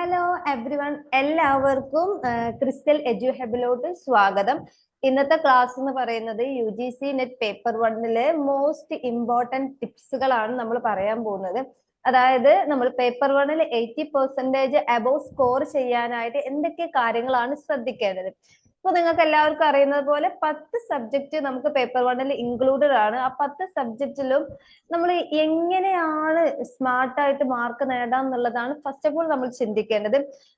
Hello everyone, എല്ലാവർക്കും Crystal എഡ്യൂഹബിലോട്ട് സ്വാഗതം. ഇന്നത്തെ ക്ലാസ് എന്ന് പറയുന്നത് UGC net paper 1 most important ടിപ്സുകളാണ് നമ്മൾ പറയാൻ പോകുന്നത്. അതായത് നമ്മൾ പേപ്പർ 1 80% അബോവ് സ്കോർ ചെയ്യാനായിട്ട് എന്തൊക്കെ കാര്യങ്ങളാണ് ശ്രദ്ധിക്കേണ്ടത്. ഇപ്പൊ നിങ്ങൾക്ക് എല്ലാവർക്കും അറിയുന്നത് പോലെ 10 സബ്ജക്റ്റ് നമുക്ക് പേപ്പർ 1 ഇൻക്ലൂഡഡ് ആണ്. ആ 10 സബ്ജക്റ്റിലും നമ്മൾ എങ്ങനെയാണ് സ്മാർട്ടായിട്ട് മാർക്ക് നേടാം എന്നുള്ളതാണ് ഫസ്റ്റ് ഓഫ് ഓൾ നമ്മൾ ചിന്തിക്കേണ്ടത്.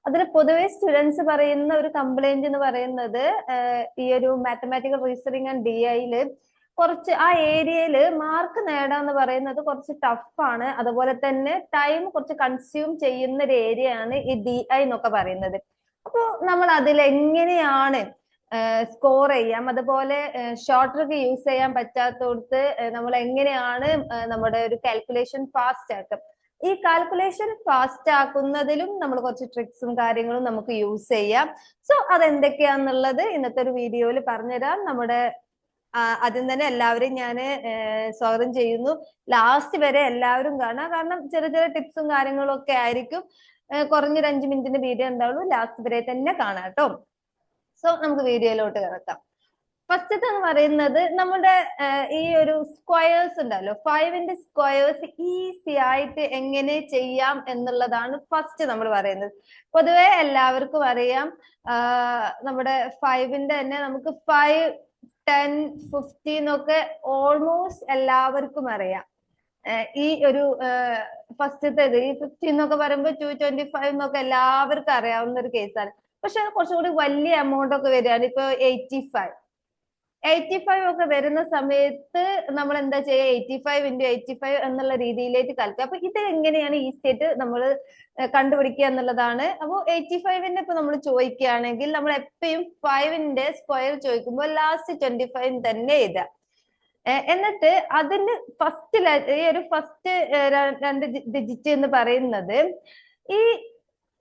അതിൽ പൊതുവെ സ്റ്റുഡൻസ് പറയുന്ന ഒരു കംപ്ലൈന്റ് എന്ന് പറയുന്നത് ഈ ഒരു മാത്തമാറ്റിക്കൽ റീസണിങ് ആൻഡ് DIയില് കുറച്ച് ആ ഏരിയയില് മാർക്ക് നേടാന്ന് പറയുന്നത് കുറച്ച് ടഫാണ്. അതുപോലെ തന്നെ ടൈം കുറച്ച് കൺസ്യൂം ചെയ്യുന്ന ഒരു ഏരിയ ആണ് ഈ DI എന്നൊക്കെ പറയുന്നത്. അപ്പൊ നമ്മൾ അതിൽ എങ്ങനെയാണ് സ്കോർ ചെയ്യാം, അതുപോലെ ഷോർട്ട് ട്രിക്ക് യൂസ് ചെയ്യാൻ പറ്റാത്തടത്ത് നമ്മൾ എങ്ങനെയാണ് നമ്മുടെ ഒരു കാൽക്കുലേഷൻ ഫാസ്റ്റ് ആക്കാം. ഈ കാൽക്കുലേഷൻ ഫാസ്റ്റ് ആക്കുന്നതിലും നമ്മൾ കുറച്ച് ട്രിക്സും കാര്യങ്ങളും നമുക്ക് യൂസ് ചെയ്യാം. സോ അതെന്തൊക്കെയാന്നുള്ളത് ഇന്നത്തെ ഒരു വീഡിയോയിൽ പറഞ്ഞുതരാം. നമ്മുടെ ആദ്യം തന്നെ എല്ലാവരെയും ഞാൻ സ്വാഗതം ചെയ്യുന്നു. ലാസ്റ്റ് വരെ എല്ലാവരും കാണാം, കാരണം ചെറിയ ചെറിയ ടിപ്സും കാര്യങ്ങളും ഒക്കെ ആയിരിക്കും. കുറഞ്ഞൊരു 5 മിനിറ്റിന്റെ വീഡിയോ ഉണ്ടാവുള്ളൂ. ലാസ്റ്റ് വരെ തന്നെ കാണാം കേട്ടോ. സോ നമുക്ക് വീഡിയോയിലോട്ട് കിടക്കാം. ഫസ്റ്റത്തെ എന്ന് പറയുന്നത് നമ്മുടെ ഈ ഒരു സ്ക്വയേഴ്സ് ഉണ്ടല്ലോ, 5ന്റെ സ്ക്വയേഴ്സ് ഈസി ആയിട്ട് എങ്ങനെ ചെയ്യാം എന്നുള്ളതാണ് ഫസ്റ്റ് നമ്മൾ പറയുന്നത്. പൊതുവെ എല്ലാവർക്കും അറിയാം, നമ്മുടെ 5ന്റെ തന്നെ നമുക്ക് 5, 10, 15 ഒക്കെ ഓൾമോസ്റ്റ് എല്ലാവർക്കും അറിയാം. ഈ ഒരു ഫസ്റ്റത്തേത് ഈ 15 എന്നൊക്കെ പറയുമ്പോൾ 225 എന്നൊക്കെ എല്ലാവർക്കും അറിയാവുന്ന ഒരു കേസാണ്. പക്ഷെ കുറച്ചുകൂടി വലിയ എമൗണ്ട് ഒക്കെ വരികയാണ്. ഇപ്പൊ 85 ഒക്കെ വരുന്ന സമയത്ത് നമ്മൾ എന്താ ചെയ്യുക, 85 × 85 എന്നുള്ള രീതിയിലേക്ക് കളിക്കുക. അപ്പൊ ഇത് എങ്ങനെയാണ് ഈസി ആയിട്ട് നമ്മൾ കണ്ടുപിടിക്കുക എന്നുള്ളതാണ്. അപ്പോൾ 85ന്റെ ഇപ്പൊ നമ്മൾ ചോദിക്കുകയാണെങ്കിൽ നമ്മൾ എപ്പോഴും 5ന്റെ സ്ക്വയർ ചോദിക്കുമ്പോൾ ലാസ്റ്റ് 25 തന്നെ എഴുതാം. എന്നിട്ട് അതിന്റെ ഫസ്റ്റ് ഈ ഒരു ഫസ്റ്റ് 2 ഡിജിറ്റ് എന്ന് പറയുന്നത് ഈ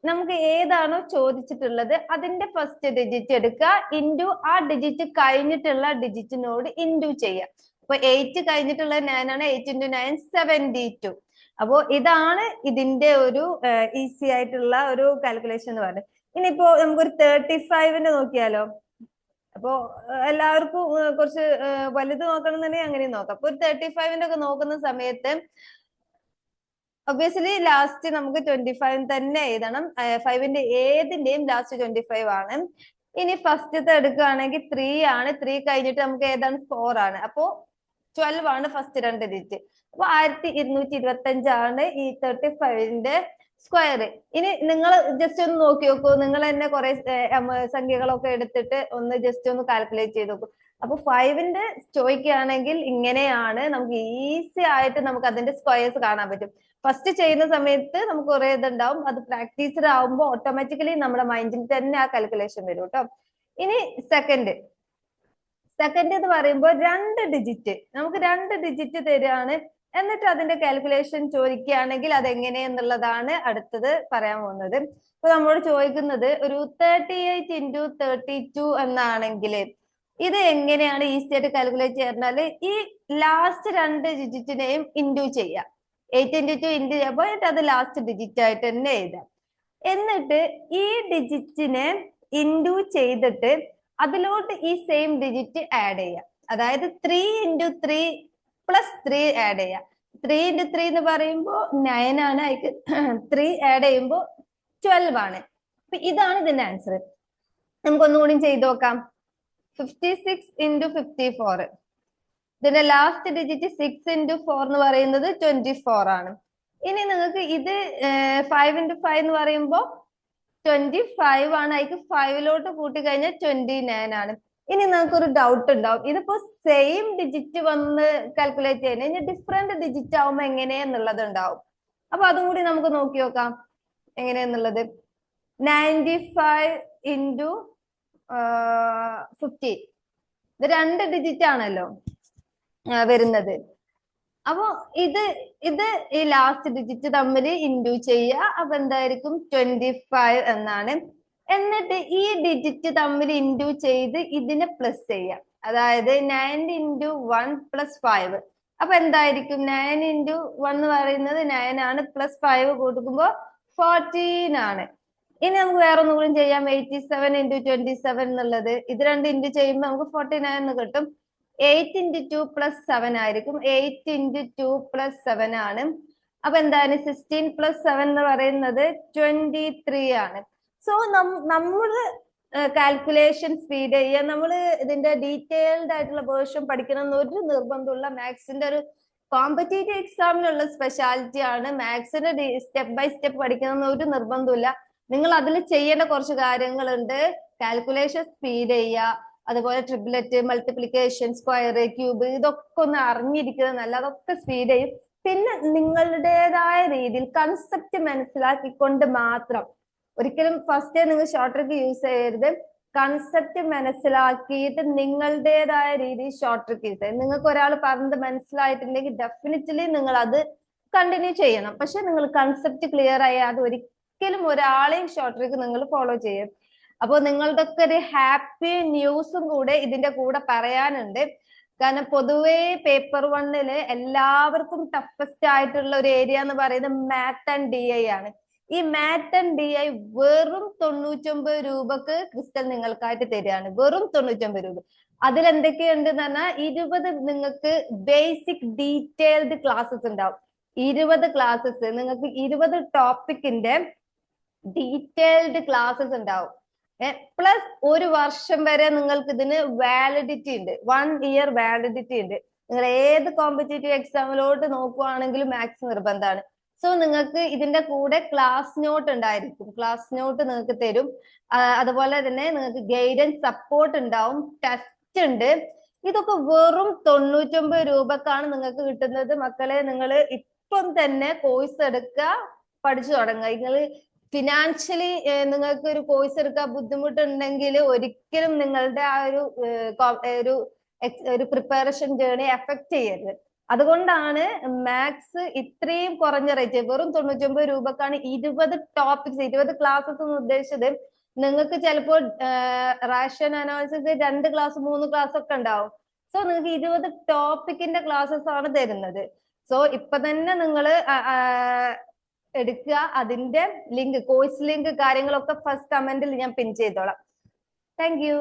നമുക്ക് ഏതാണോ ചോദിച്ചിട്ടുള്ളത് അതിന്റെ ഫസ്റ്റ് ഡിജിറ്റ് എടുക്കുക, ഇൻറ്റു ആ ഡിജിറ്റ് കഴിഞ്ഞിട്ടുള്ള ഡിജിറ്റിനോട് ഇൻറ്റു ചെയ്യുക. അപ്പൊ 8 കഴിഞ്ഞിട്ടുള്ള 9 ആണ്. 8 × 9 72. അപ്പോ ഇതാണ് ഇതിന്റെ ഒരു ഈസി ആയിട്ടുള്ള ഒരു കാൽക്കുലേഷൻ എന്ന് പറയുന്നത്. ഇനിയിപ്പോ നമുക്കൊരു 35ന്റെ നോക്കിയാലോ. അപ്പോ എല്ലാവർക്കും കുറച്ച് വലുത് നോക്കണം എന്നുണ്ടെങ്കിൽ അങ്ങനെ നോക്കാം. അപ്പൊ ഒരു 35ന്റെ ഒക്കെ നോക്കുന്ന സമയത്ത് ഒബ്വിയസ്ലി ലാസ്റ്റ് നമുക്ക് 25 തന്നെ എഴുതണം. 5ന്റെ ഏതിന്റെയും ലാസ്റ്റ് 25 ആണ്. ഇനി ഫസ്റ്റത്തെ എടുക്കുകയാണെങ്കിൽ 3 ആണ്. 3 കഴിഞ്ഞിട്ട് നമുക്ക് ഏതാണ് 4 ആണ്. അപ്പോ 12 ആണ് ഫസ്റ്റ് 2 ഡിജിറ്റ്. അപ്പൊ 1225 ആണ് ഈ 35ന്റെ സ്ക്വയർ. ഇനി നിങ്ങൾ ജസ്റ്റ് ഒന്ന് നോക്കി നോക്കൂ. നിങ്ങൾ തന്നെ കുറെ സംഖ്യകളൊക്കെ എടുത്തിട്ട് ഒന്ന് ജസ്റ്റ് ഒന്ന് കാൽക്കുലേറ്റ് ചെയ്ത് നോക്കൂ. അപ്പൊ 5ന്റെ ചോദിക്കുകയാണെങ്കിൽ ഇങ്ങനെയാണ്. നമുക്ക് ഈസി ആയിട്ട് നമുക്ക് അതിന്റെ സ്ക്വയേഴ്സ് കാണാൻ പറ്റും. ഫസ്റ്റ് ചെയ്യുന്ന സമയത്ത് നമുക്ക് കുറെ ഇതുണ്ടാവും. അത് പ്രാക്ടീസ്ഡ് ആവുമ്പോൾ ഓട്ടോമാറ്റിക്കലി നമ്മുടെ മൈൻഡിൽ തന്നെ ആ കാൽക്കുലേഷൻ വരും കേട്ടോ. ഇനി സെക്കൻഡ് എന്ന് പറയുമ്പോൾ 2 ഡിജിറ്റ് നമുക്ക് 2 ഡിജിറ്റ് തരികയാണ്. എന്നിട്ട് അതിന്റെ കാൽക്കുലേഷൻ ചോദിക്കുകയാണെങ്കിൽ അത് എങ്ങനെയെന്നുള്ളതാണ് അടുത്തത് പറയാൻ പോകുന്നത്. ഇപ്പൊ നമ്മളോട് ചോദിക്കുന്നത് ഒരു 38 × 32 എന്നാണെങ്കിൽ ഇത് എങ്ങനെയാണ് ഈസി ആയിട്ട് കാൽക്കുലേറ്റ് ചെയ്യുന്നത്? ഈ ലാസ്റ്റ് 2 ഡിജിറ്റിനെയും ഇൻറ്റു ചെയ്യാം. 8 × 2 ഇൻറ്റു ചെയ്യുമ്പോൾ അത് ലാസ്റ്റ് ഡിജിറ്റ് ആയിട്ട് തന്നെ എഴുതാം. എന്നിട്ട് ഈ ഡിജിറ്റിനെ ഇൻറ്റു ചെയ്തിട്ട് അതിലോട്ട് ഈ സെയിം ഡിജിറ്റ് ആഡ് ചെയ്യാം. അതായത് 3 × 3 + 3 ആഡ് ചെയ്യാം. 3 × 3 എന്ന് പറയുമ്പോൾ 9 ആണ്. അതിക്ക് 3 ആഡ് ചെയ്യുമ്പോൾ 12 ആണ്. അപ്പൊ ഇതാണ് ഇതിന്റെ ആൻസർ. നമുക്കൊന്നുകൂടി ചെയ്ത് നോക്കാം. 56 × 54. ഇതിന്റെ ലാസ്റ്റ് ഡിജിറ്റ് 6 × 4 എന്ന് പറയുന്നത് 24 ആണ്. ഇനി നിങ്ങൾക്ക് ഇത് 5 × 5 എന്ന് പറയുമ്പോൾ 25 ആണ്. അതിക്ക് 5ലോട്ട് കൂട്ടി കഴിഞ്ഞാൽ 29 ആണ്. ഇനി നിങ്ങൾക്കൊരു ഡൗട്ട് ഉണ്ടാവും, ഇതിപ്പോ സെയിം ഡിജിറ്റ് വന്ന് കാൽക്കുലേറ്റ് ചെയ്യുന്നത് ഇനി ഡിഫറെന്റ് ഡിജിറ്റ് ആവുമ്പോ എങ്ങനെയെന്നുള്ളത് ഉണ്ടാവും. അപ്പൊ അതും കൂടി നമുക്ക് നോക്കി നോക്കാം എങ്ങനെയെന്നുള്ളത്. 95 × 50 ഇത് 2 ഡിജിറ്റ് ആണല്ലോ വരുന്നത്. അപ്പൊ ഇത് ഈ ലാസ്റ്റ് ഡിജിറ്റ് തമ്മിൽ ഇൻറ്റു ചെയ്യുക. അപ്പൊ എന്തായിരിക്കും 25 എന്നാണ്. എന്നിട്ട് ഈ ഡിജിറ്റ് തമ്മിൽ ഇൻറ്റു ചെയ്ത് ഇതിനെ പ്ലസ് ചെയ്യാം. അതായത് 9 × 1 + 5. അപ്പൊ എന്തായിരിക്കും 9 × 1 എന്ന് പറയുന്നത് 9 ആണ്. +5 കൂട്ടുമ്പോൾ 14 ആണ്. ഇനി നമുക്ക് വേറെ ഒന്നും കൂടി ചെയ്യാം. 87 into 27 എന്നുള്ളത് ഇത് രണ്ട് ഇൻറ്റു ചെയ്യുമ്പോൾ നമുക്ക് 49 എന്ന് കിട്ടും. 8 into 2 plus 7 ആയിരിക്കും. 8 into 2 plus 7 ആണ്. അപ്പൊ എന്താണ് 16 plus 7 എന്ന് പറയുന്നത് 23 ആണ്. സോ നമ്മള് കാൽക്കുലേഷൻ സ്പീഡ് ചെയ്യുക. നമ്മൾ ഇതിന്റെ ഡീറ്റെയിൽഡ് ആയിട്ടുള്ള വേർഷൻ പഠിക്കണം ഒരു നിർബന്ധമുള്ള മാത്സിന്റെ ഒരു കോമ്പറ്റേറ്റീവ് എക്സാമിനുള്ള സ്പെഷ്യാലിറ്റി ആണ്. മാത്സിന്റെ സ്റ്റെപ്പ് ബൈ സ്റ്റെപ്പ് പഠിക്കണം ഒരു നിർബന്ധമില്ല. നിങ്ങൾ അതിൽ ചെയ്യേണ്ട കുറച്ച് കാര്യങ്ങളുണ്ട്. കാൽക്കുലേഷൻ സ്പീഡ് ചെയ്യുക, അതുപോലെ ട്രിപ്ലറ്റ്, മൾട്ടിപ്ലിക്കേഷൻ, സ്ക്വയർ, ക്യൂബ്, ഇതൊക്കെ ഒന്ന് അറിഞ്ഞിരിക്കുന്നത് നല്ല. അതൊക്കെ സ്പീഡ് ചെയ്യും. പിന്നെ നിങ്ങളുടേതായ രീതിയിൽ കൺസെപ്റ്റ് മനസ്സിലാക്കിക്കൊണ്ട് മാത്രം, ഒരിക്കലും ഫസ്റ്റ് നിങ്ങൾ ഷോർട്ട് ട്രിക്ക് യൂസ് ചെയ്യരുത്. കൺസെപ്റ്റ് മനസ്സിലാക്കിയിട്ട് നിങ്ങളുടേതായ രീതിയിൽ ഷോർട്ട് ട്രിക്ക് യൂസ് ചെയ്യും. നിങ്ങൾക്ക് ഒരാൾ പറഞ്ഞത് മനസ്സിലായിട്ടുണ്ടെങ്കിൽ ഡെഫിനറ്റ്ലി നിങ്ങൾ അത് കണ്ടിന്യൂ ചെയ്യണം. പക്ഷെ നിങ്ങൾ കൺസെപ്റ്റ് ക്ലിയർ ആയാൽ ഒരിക്കലും ഒരാളെയും ഷോർട്ട് ട്രിക്ക് നിങ്ങൾ ഫോളോ ചെയ്യും. അപ്പോൾ നിങ്ങളുടെയൊക്കെ ഒരു ഹാപ്പി ന്യൂസും കൂടെ ഇതിന്റെ കൂടെ പറയാനുണ്ട്. കാരണം പൊതുവേ പേപ്പർ 1 എല്ലാവർക്കും ടഫസ്റ്റ് ആയിട്ടുള്ള ഒരു ഏരിയ എന്ന് പറയുന്നത് മാത്ത് ആൻഡ് DI ആണ്. ഈ മാത്ത് ആൻഡ് DI വെറും 99 രൂപക്ക് ക്രിസ്റ്റൽ നിങ്ങൾക്കായിട്ട് തരികയാണ്. വെറും 99 രൂപ. അതിലെന്തൊക്കെയുണ്ട് എന്ന് പറഞ്ഞാൽ 20 നിങ്ങൾക്ക് ബേസിക് ഡീറ്റെയിൽഡ് ക്ലാസ്സസ് ഉണ്ടാവും. 20 ക്ലാസ്സസ് നിങ്ങൾക്ക് 20 ടോപ്പിക്കിന്റെ ഡീറ്റെയിൽഡ് ക്ലാസ്സസ് ഉണ്ടാവും. പ്ലസ് ഒരു വർഷം വരെ നിങ്ങൾക്ക് ഇതിന് വാലിഡിറ്റി ഉണ്ട്. 1 year വാലിഡിറ്റി ഉണ്ട്. നിങ്ങൾ ഏത് കോമ്പറ്റേറ്റീവ് എക്സാമിലോട്ട് നോക്കുവാണെങ്കിലും മാത്സ് നിർബന്ധമാണ്. സോ നിങ്ങൾക്ക് ഇതിന്റെ കൂടെ ക്ലാസ് നോട്ട് ഉണ്ടായിരിക്കും. ക്ലാസ് നോട്ട് നിങ്ങൾക്ക് തരും. അതുപോലെ തന്നെ നിങ്ങൾക്ക് ഗൈഡൻസ് സപ്പോർട്ട് ഉണ്ടാവും. ടെസ്റ്റ് ഉണ്ട്. ഇതൊക്കെ വെറും 99 രൂപക്കാണ് നിങ്ങൾക്ക് കിട്ടുന്നത്. മക്കളെ, നിങ്ങൾ ഇപ്പം തന്നെ കോഴ്സ് എടുക്കുക, പഠിച്ചു തുടങ്ങുക. നിങ്ങൾ ഫിനാൻഷ്യലി നിങ്ങൾക്ക് ഒരു കോഴ്സ് എടുക്കാൻ ബുദ്ധിമുട്ടുണ്ടെങ്കിൽ ഒരിക്കലും നിങ്ങളുടെ ആ ഒരു പ്രിപ്പറേഷൻ ജേർണി എഫക്ട് ചെയ്യരുത്. അതുകൊണ്ടാണ് മാത്സ് ഇത്രയും കുറഞ്ഞ റേറ്റ്, വെറും 99 രൂപക്കാണ് 20 ടോപ്പിക്സ്, 20 ക്ലാസ്സസ് എന്ന് ഉദ്ദേശിച്ചത്. നിങ്ങൾക്ക് ചിലപ്പോൾ റാഷൻ അനാലിസിസ് 2 ക്ലാസ് 3 ക്ലാസ് ഒക്കെ ഉണ്ടാവും. സോ നിങ്ങൾക്ക് 20 ടോപ്പിക്കിന്റെ ക്ലാസ്സസ് ആണ് തരുന്നത്. സോ ഇപ്പൊ തന്നെ നിങ്ങൾ എടുക്കുക. അതിന്റെ ലിങ്ക്, കോഴ്സ് ലിങ്ക് കാര്യങ്ങളൊക്കെ ഫസ്റ്റ് കമന്റിൽ ഞാൻ പിൻ ചെയ്തോളാം. Thank you.